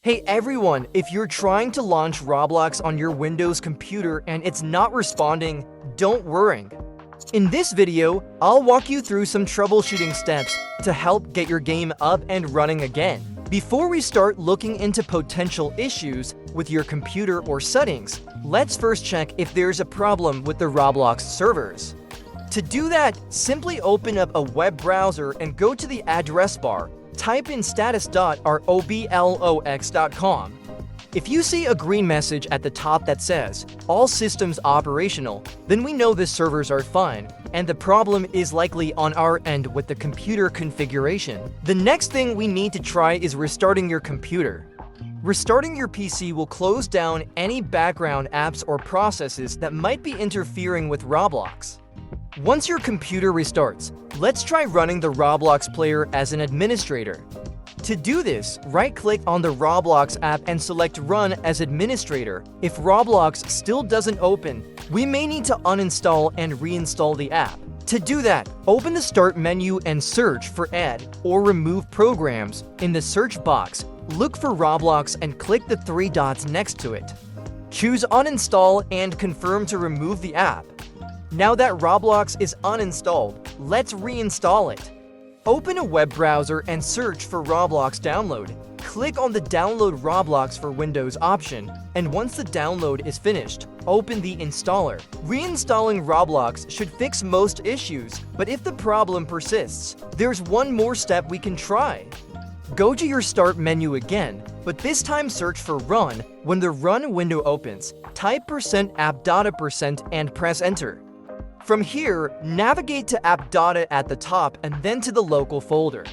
Hey everyone, if you're trying to launch Roblox on your Windows computer and it's not responding, don't worry. In this video, I'll walk you through some troubleshooting steps to help get your game up and running again. Before we start looking into potential issues with your computer or settings, let's first check if there's a problem with the Roblox servers. To do that, simply open up a web browser and go to the address bar. Type in status.roblox.com. If you see a green message at the top that says, "All systems operational," then we know the servers are fine, and the problem is likely on our end with the computer configuration. The next thing we need to try is restarting your computer. Restarting your PC will close down any background apps or processes that might be interfering with Roblox. Once your computer restarts, let's try running the Roblox player as an administrator. To do this, right-click on the Roblox app and select Run as Administrator. If Roblox still doesn't open, we may need to uninstall and reinstall the app. To do that, open the Start menu and search for Add or Remove Programs. In the search box, look for Roblox and click the three dots next to it. Choose Uninstall and confirm to remove the app. Now that Roblox is uninstalled, let's reinstall it. Open a web browser and search for Roblox Download. Click on the Download Roblox for Windows option, and once the download is finished, open the installer. Reinstalling Roblox should fix most issues, but if the problem persists, there's one more step we can try. Go to your Start menu again, but this time search for Run. When the Run window opens, type %app.a% and press Enter. From here, navigate to app.a at the top and then to the local folder.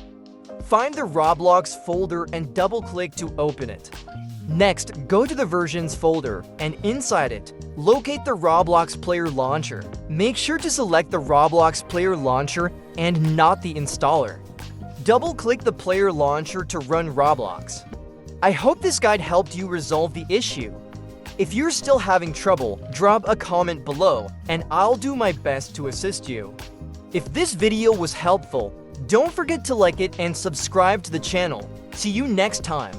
Find the Roblox folder and double-click to open it. Next, go to the Versions folder, and inside it, locate the Roblox Player Launcher. Make sure to select the Roblox Player Launcher and not the installer. Double-click the Player Launcher to run Roblox. I hope this guide helped you resolve the issue. If you're still having trouble, drop a comment below, and I'll do my best to assist you. If this video was helpful, don't forget to like it and subscribe to the channel. See you next time.